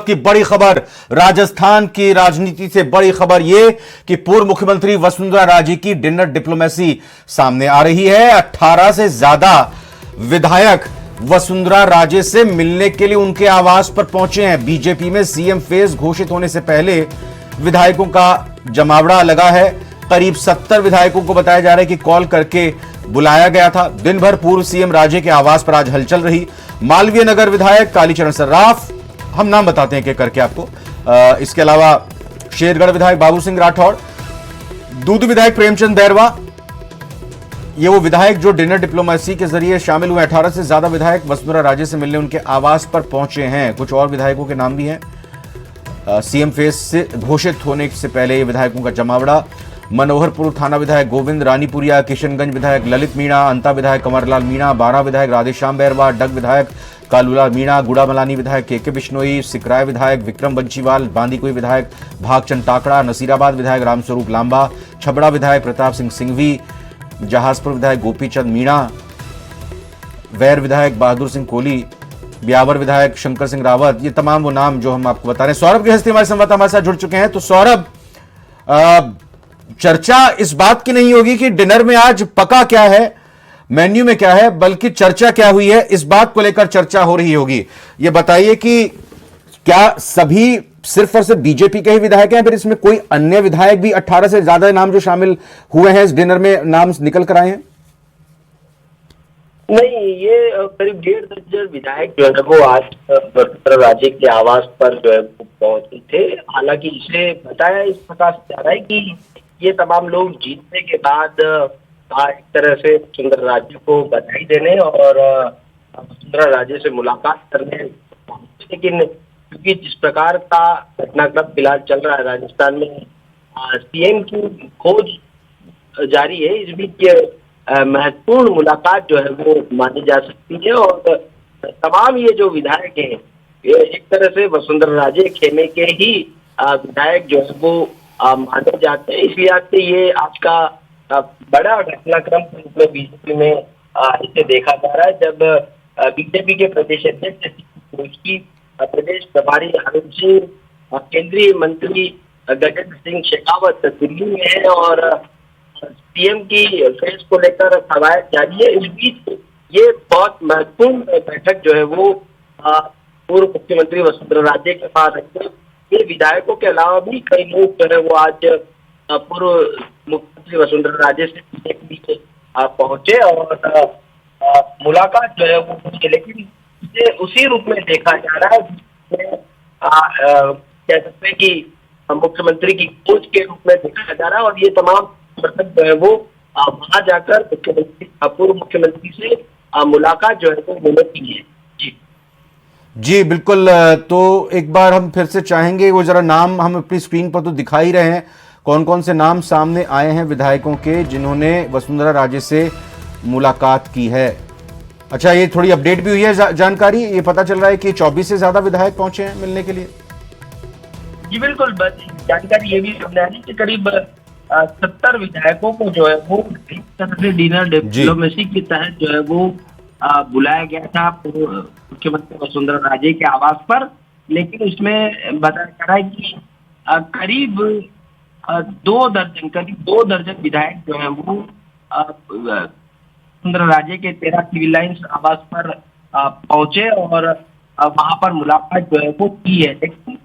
की बड़ी खबर, राजस्थान की राजनीति से बड़ी खबर यह कि पूर्व मुख्यमंत्री वसुंधरा राजे की डिनर डिप्लोमेसी सामने आ रही है। 18 से ज्यादा विधायक वसुंधरा राजे से मिलने के लिए उनके आवास पर पहुंचे हैं। बीजेपी में सीएम फेज घोषित होने से पहले विधायकों का जमावड़ा लगा है। करीब 70 विधायकों को बताया जा रहा है कि कॉल करके बुलाया गया था। दिन भर पूर्व सीएम राजे के आवास पर आज हलचल रही। मालवीय नगर विधायक कालीचरण सर्राफ, हम नाम बताते हैं कि करके आपको, इसके अलावा शेरगढ़ विधायक बाबू सिंह राठौड़, दूध विधायक प्रेमचंद बैरवा, ये वो विधायक जो डिनर डिप्लोमेसी के जरिए शामिल हुए। 18 से ज्यादा विधायक वसुंधरा राजे से मिलने उनके आवास पर पहुंचे हैं। कुछ और विधायकों के नाम भी हैं। सीएम फेज से घोषित होने से पहले ये विधायकों का जमावड़ा। मनोहरपुर थाना विधायक गोविंद रानीपुरिया, किशनगंज विधायक ललित मीणा, अंता विधायक कंवरलाल मीणा, बारा विधायक राधेश्याम बैरवा, डग विधायक कालूलाल मीणा, गुड़ामलानी विधायक के बिश्नोई, सिकराय विधायक विक्रम बंशीवाल, बांदीकुई विधायक भागचंद टाकड़ा, नसीराबाद विधायक रामस्वरूप लांबा, छबड़ा विधायक प्रताप सिंह सिंघवी, जहाजपुर विधायक गोपीचंद मीणा, वैर विधायक बहादुर सिंह कोहली, ब्यावर विधायक शंकर सिंह रावत, ये तमाम वो नाम जो हम आपको बता रहे हैं। सौरभ गृहस्थी हमारे संवाददाता हमारे साथ जुड़ चुके हैं। तो सौरभ, चर्चा इस बात की नहीं होगी कि डिनर में आज पका क्या है, मेन्यू में क्या है, बल्कि चर्चा क्या हुई है, इस बात को लेकर चर्चा हो रही होगी। ये बताइए कि क्या सभी सिर्फ और सिर्फ बीजेपी के ही विधायक हैं, फिर इसमें कोई अन्य विधायक भी 18 से ज्यादा नाम जो शामिल हुए हैं इस डिनर में, नाम निकल कर आए हैं? नहीं, ये करीब 1.5 दर्जन विधायक जो है वो आज वसुंधरा राजे के आवास पर जो है वो पहुंचे थे। हालांकि इसे बताया इस प्रकार से जा रहा है कि ये तमाम लोग जीतने के बाद एक तरह से वसुंधरा राजे को बधाई देने और वसुंधरा राजे से मुलाकात करने, लेकिन क्योंकि जिस प्रकार का घटनाक्रम फिलहाल चल रहा है राजस्थान में, सीएम की खोज जारी है, इस बीच महत्वपूर्ण मुलाकात जो है वो मानी जा सकती है। और तमाम ये जो विधायक हैं, ये एक तरह से वसुंधरा राजे खेमे के ही विधायक जो है वो माने जाते हैं। इसलिए आज से ये आज का बड़ा घटनाक्रम के रूप में बीजेपी में इसे देखा जा रहा है, जब बीजेपी के प्रदेश अध्यक्ष की प्रदेश प्रभारी हरीश सिंह, केंद्रीय मंत्री गजेंद्र सिंह शेखावत दिल्ली में है और सीएम की फेज को लेकर कवायद जारी है। इस बीच ये बहुत महत्वपूर्ण बैठक जो है वो पूर्व मुख्यमंत्री वसुंधरा राजे के पास रखते, ये विधायकों के अलावा भी कई लोग जो है वो आज पूर्व मुख्यमंत्री वसुंधरा राजे से मिलने के लिए पहुंचे और मुलाकात जो है वो, लेकिन इसे उसी रूप में देखा जा रहा है जिसमें कह सकते हैं कि मुख्यमंत्री की खोज के रूप में देखा जा रहा है। और ये तमाम समर्थक जो है वो वहां जाकर पूर्व मुख्यमंत्री से मुलाकात जो है वो होने की है। जी बिल्कुल। तो एक बार हम फिर से चाहेंगे, वो जरा नाम हम अपनी स्क्रीन पर तो दिखा ही रहे हैं, कौन कौन से नाम सामने आए हैं विधायकों के जिन्होंने वसुंधरा राजे से मुलाकात की है। अच्छा, ये थोड़ी अपडेट भी हुई है जानकारी, ये पता चल रहा है कि 24 से ज्यादा विधायक पहुंचे हैं मिलने के लिए। जी बिल्कुल, जानकारी ये भी सामने आई कि करीब 70 विधायकों को जो है वो डिनर डिप्लोमेसी के तहत जो है वो बुलाया गया था पूर्व मुख्यमंत्री वसुंधरा राजे के आवास पर। लेकिन उसमें बताया जा रहा है कि करीब 2 दर्जन विधायक जो है वो वसुंधरा राजे के 13 सिविल लाइन्स आवास पर पहुंचे और वहां पर मुलाकात जो है वो की है। लेकिन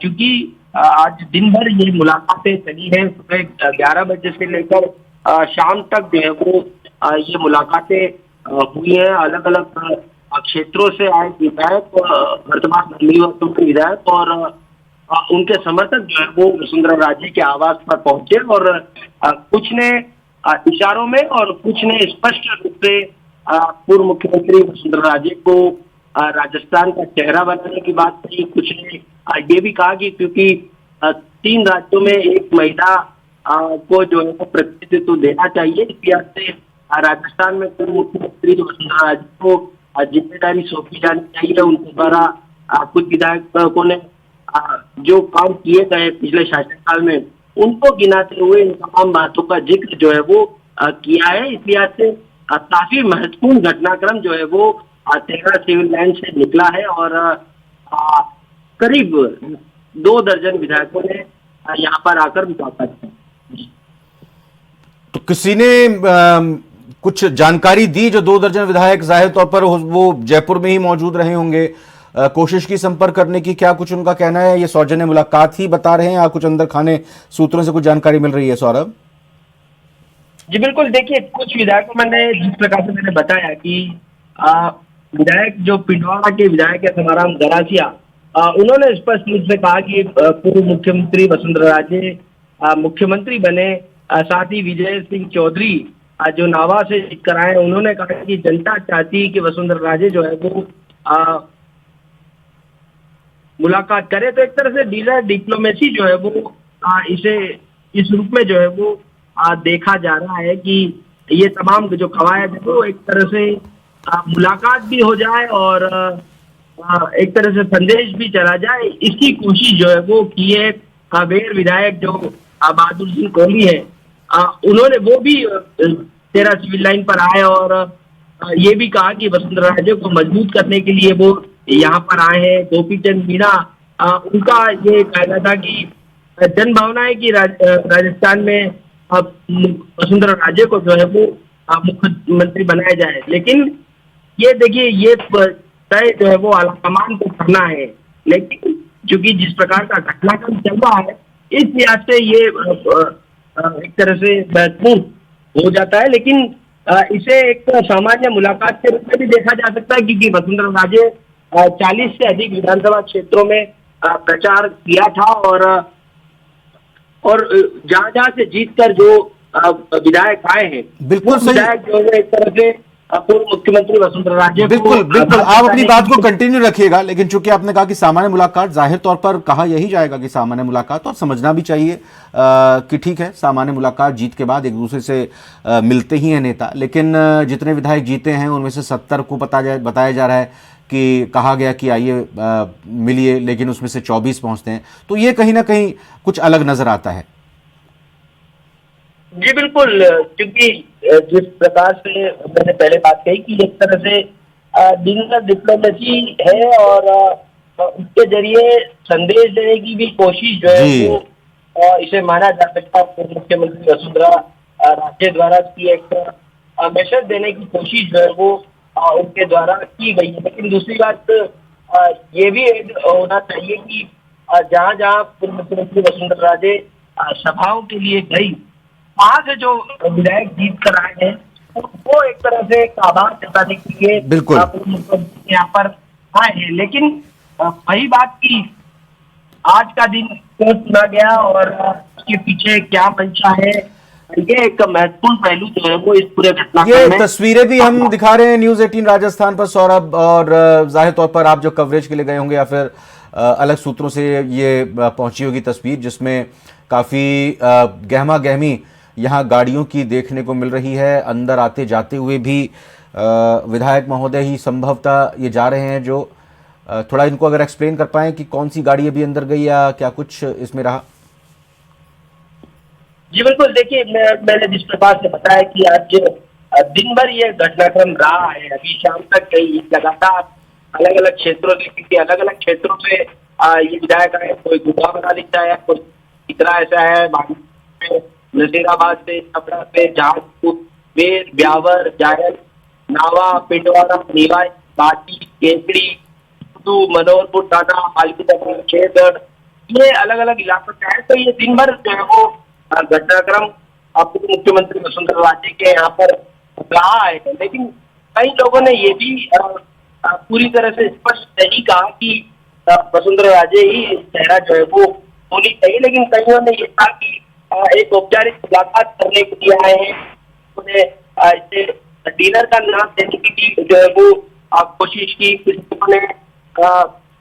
चूंकि आज दिन भर ये मुलाकातें चली है, सुबह 11 बजे से लेकर शाम तक जो है वो ये मुलाकातें हुई है। अलग अलग क्षेत्रों से आए विधायक, वर्तमान मंत्री के विधायक और उनके समर्थक जो है वो वसुंधरा राजे के आवास पर पहुंचे और कुछ ने इशारों में और कुछ ने स्पष्ट रूप से पूर्व मुख्यमंत्री वसुंधरा राजे को राजस्थान का चेहरा बनाने की बात कही। कुछ ने ये भी कहा कि क्योंकि 3 राज्यों में एक महिला को जो है वो प्रतिनिधित्व देना चाहिए, इसलिए राजस्थान में पूर्व मुख्यमंत्री वसुंधरा राजे को जिम्मेदारी सौंपी जानी चाहिए। उनके द्वारा कुछ विधायकों ने जो काम किए गए पिछले शासनकाल में उनको गिनाते हुए इन तमाम बातों का जिक्र जो है वो किया है। इसलिए से काफी महत्वपूर्ण घटनाक्रम जो है वो 13 सिविल लाइन से निकला है और करीब 2 दर्जन विधायकों ने यहाँ पर आकर मुलाकात की। तो किसी ने कुछ जानकारी दी? जो 2 दर्जन विधायक जाहिर तौर पर वो जयपुर में ही मौजूद रहे होंगे, कोशिश की संपर्क करने की, क्या कुछ उनका कहना है? ये सौजन्य मुलाकात ही बता रहे हैं या कुछ अंदर खाने सूत्रों से कुछ जानकारी मिल रही है सौरभ? जी बिल्कुल, देखिए कुछ विधायकों मैंने जिस प्रकार से मैंने बताया कि विधायक जो पिंडवाड़ा के विधायक है समाराम गरासिया, उन्होंने स्पष्ट रूप से कहा कि पूर्व मुख्यमंत्री वसुंधरा राजे मुख्यमंत्री बने। साथ ही विजय सिंह चौधरी जो नावा से जीत कर आए, उन्होंने कहा कि जनता चाहती है कि वसुंधरा राजे जो है वो मुलाकात करे। तो एक तरह से डीलर डिप्लोमेसी जो है वो इसे इस रूप में जो है वो देखा जा रहा है कि ये तमाम जो कवायद है वो एक तरह से मुलाकात भी हो जाए और एक तरह से संदेश भी चला जाए, इसकी कोशिश जो है वो की है। काबेर विधायक जो बहादुर सिंह कोहली है, उन्होंने वो भी 13 सिविल लाइन पर आए और ये भी कहा कि वसुंधरा राजे को मजबूत करने के लिए वो यहाँ पर आए हैं। गोपी चंद मीणा, उनका ये कहना था कि जन भावना है कि राजस्थान में वसुंधरा राजे को जो है वो मुख्यमंत्री बनाया जाए, लेकिन ये देखिए ये तय जो है वो आलाकमान को करना है। लेकिन चूंकि जिस प्रकार का घटनाक्रम चल रहा है, इस लिहाज से ये एक तरह से महत्वपूर्ण हो जाता है। लेकिन इसे एक सामान्य मुलाकात के रूप में भी देखा जा सकता है, क्योंकि वसुंधरा राजे 40 से अधिक विधानसभा क्षेत्रों में प्रचार किया था और जहां जहां से जीतकर जो विधायक आए हैं, बिल्कुल सही विधायक जो है एक तरह से पूर्व मुख्यमंत्री वसुंधरा राजे बिल्कुल बिल्कुल आप अपनी बात को कंटिन्यू रखिएगा। लेकिन चूंकि आपने कहा कि सामान्य मुलाकात, जाहिर तौर पर कहा यही जाएगा कि सामान्य मुलाकात, और समझना भी चाहिए कि ठीक है सामान्य मुलाकात, जीत के बाद एक दूसरे से मिलते ही हैं नेता। लेकिन जितने विधायक जीते हैं उनमें से 70 को बताया जा रहा है कि कहा गया कि आइए मिलिए, लेकिन उसमें से 24 पहुंचते हैं। तो ये कहीं ना कहीं कुछ अलग नजर आता है। जी बिल्कुल, क्योंकि जिस प्रकार से मैंने पहले बात कही कि एक तरह से डिनर डिप्लोमेसी है और उसके जरिए संदेश देने की भी कोशिश जो है वो इसे माना जा सकता है। मुख्यमंत्री वसुंधरा राजे द्वारा की एक मैसेज देने की कोशिश जो है वो उनके द्वारा की गई है। लेकिन दूसरी बात ये भी होना चाहिए कि जहाँ जहाँ पूर्व मुख्यमंत्री वसुंधरा राजे सभाओं के लिए गई, वहां से जो विधायक जीत कर आए हैं वो एक तरह से आभार जताने के लिए बिल्कुल यहाँ पर आए हैं। लेकिन वही बात की आज का दिन क्यों चुना गया और उसके पीछे क्या मंशा है, ये एक महत्वपूर्ण पहलू जो है वो इस पूरे घटनाक्रम में। ये तस्वीरें भी हम दिखा रहे हैं न्यूज़ 18 राजस्थान पर सौरभ, और जाहिर तौर पर आप जो कवरेज के लिए गए होंगे या फिर अलग सूत्रों से ये पहुंची होगी तस्वीर, जिसमें काफी गहमा गहमी यहाँ गाड़ियों की देखने को मिल रही है। अंदर आते जाते हुए भी विधायक महोदय ही संभवतः ये जा रहे हैं। जो थोड़ा इनको अगर एक्सप्लेन कर पाएं कि कौन सी गाड़ी अभी अंदर गई या क्या कुछ इसमें रहा। जी बिल्कुल, देखिए मैंने जिस प्रकार से बताया कि आज दिन भर ये घटनाक्रम रहा है, अभी शाम तक लगातार अलग अलग क्षेत्रों से, क्योंकि अलग अलग क्षेत्रों से ये विधायक आए, कोई गुड़ा बना दिखता है, कोई इतना ऐसा है, नजीराबाद से, छपरा से, जहाजपुर, वेर, ब्यावर, जायल, नावा, पिंडवाड़ा, नीवाई, बाटी, केसरी, मनोहरपुर, टाटा, मालवीनगर, शेरगढ़, ये अलग अलग इलाकों से है। तो ये दिन भर जो है वो घटनाक्रम पूर्व मुख्यमंत्री वसुंधरा राजे के यहाँ पर रहा है। लेकिन कई लोगों ने ये भी पूरी तरह से स्पष्ट नहीं कहा कि वसुंधरा राजे ही चेहरा जो है वो होनी चाहिए। लेकिन कईयों ने ये कहा कि एक औपचारिक मुलाकात करने के लिए आए हैं, उन्हें इसे डीलर का नाम देने की जो है वो कोशिश की। उन्होंने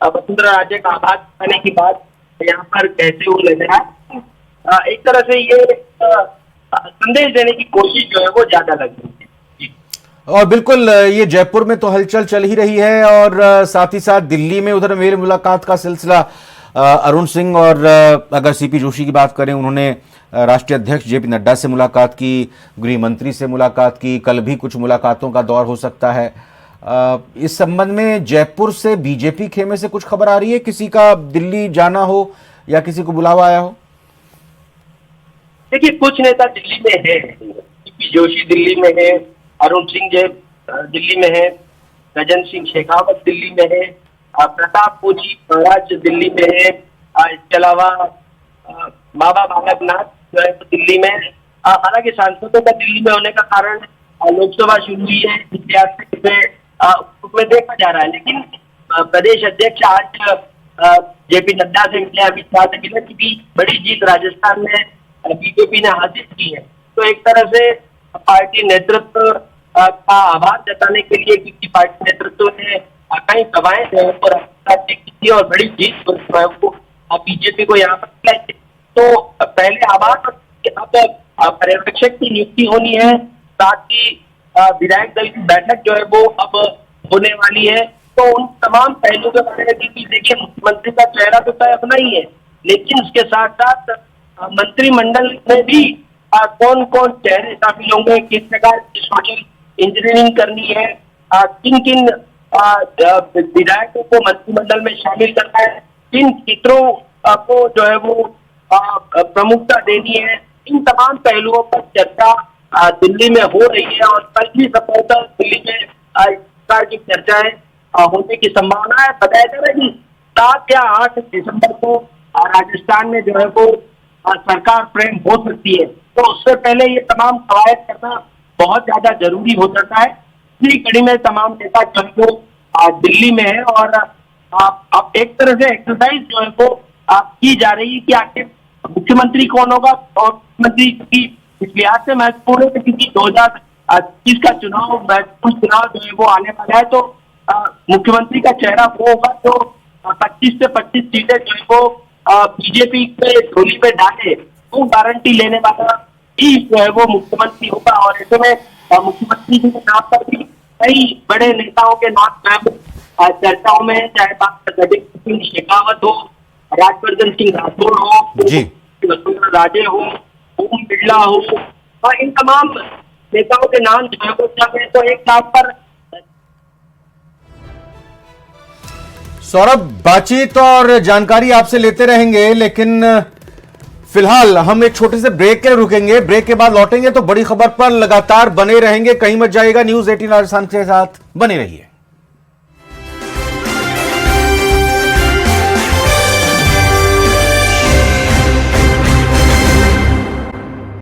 वसुंधरा राजे का आभार करने की बात यहाँ पर कहते हुए नजर आए। एक तरह से ये संदेश देने की कोशिश जो है वो ज्यादा लग रही है। और बिल्कुल ये जयपुर में तो हलचल चल ही रही है, और साथ ही साथ दिल्ली में उधर मेल मुलाकात का सिलसिला अरुण सिंह, और अगर सीपी जोशी की बात करें, उन्होंने राष्ट्रीय अध्यक्ष जेपी नड्डा से मुलाकात की, गृह मंत्री से मुलाकात की, कल भी कुछ मुलाकातों का दौर हो सकता है। इस संबंध में जयपुर से बीजेपी खेमे से कुछ खबर आ रही है, किसी का दिल्ली जाना हो या किसी को बुलावा आया हो? देखिए, कुछ नेता दिल्ली में है, पी जोशी दिल्ली में है, अरुण सिंह दिल्ली में है, गजन सिंह शेखावत दिल्ली में है, प्रताप पोची महाराज दिल्ली में है, इसके अलावा बाबा बालकनाथ जो है दिल्ली में। हालांकि सांसदों का दिल्ली में होने का कारण लोकसभा शुरू हुई है, उसमें देखा जा रहा है। लेकिन प्रदेश अध्यक्ष आज जेपी नड्डा से मिले, अमित शाह से मिले कि बड़ी जीत राजस्थान में बीजेपी ने हासिल की है, तो एक तरह से पार्टी नेतृत्व का आभार जताने के लिए, क्योंकि पार्टी नेतृत्व ने कई सभाएं की और बड़ी जीत बीजेपी को यहाँ पर मिलाई। तो पहले आभार, अब पर्यवेक्षक की नियुक्ति होनी है, साथ ही विधायक दल की बैठक जो है वो अब होने वाली है। तो उन तमाम पहलुओं के बारे में देखिए, मुख्यमंत्री का चेहरा तो तय अपना ही है, लेकिन उसके साथ साथ मंत्रिमंडल में भी कौन कौन चेहरे शामिल होंगे, किस प्रकार की सोशल इंजीनियरिंग करनी है, किन किन विधायकों को मंत्रिमंडल में शामिल करना है, किन क्षेत्रों को जो है वो प्रमुखता देनी है, इन तमाम पहलुओं पर चर्चा दिल्ली में हो रही है। और कल भी संभवतः दिल्ली में इस प्रकार की चर्चाएं होने की संभावना है। बताया जा रहा है कि 7 या 8 दिसंबर को राजस्थान में जो है वो सरकार फ्रेम हो सकती है, तो उससे पहले ये तमाम कवायद करना बहुत ज्यादा जरूरी हो जाता है। इसी कड़ी में तमाम नेता जो है वो दिल्ली में है और अब एक तरह से एक्सरसाइज जो है वो की जा रही है कि आखिर मुख्यमंत्री कौन होगा। और मुख्यमंत्री की इस लिहाज से महत्वपूर्ण है क्योंकि 2021 का चुनाव महत्वपूर्ण चुनाव जो है वो आने वाला है, तो मुख्यमंत्री का चेहरा वो होगा जो 25 से 25 सीटें जो है वो बीजेपी के झोली में डाले, वो गारंटी लेने वाला ही जो है वो मुख्यमंत्री होगा। और ऐसे में मुख्यमंत्री के नाम पर भी कई बड़े नेताओं के नाम चर्चाओं में, चाहे बात गजन सिंह शेखावत हो, राजवर्धन सिंह राठौड़ हो, वसुंधरा राजे हो, ओम बिरला हो, और इन तमाम नेताओं के नाम जो है वो सब है। तो एक नाम पर सौरभ, बातचीत और जानकारी आपसे लेते रहेंगे, लेकिन फिलहाल हम एक छोटे से ब्रेक के लिए रुकेंगे। ब्रेक के बाद लौटेंगे तो बड़ी खबर पर लगातार बने रहेंगे, कहीं मत जाइएगा। न्यूज़ 18 राजस्थान के साथ बने रहिए।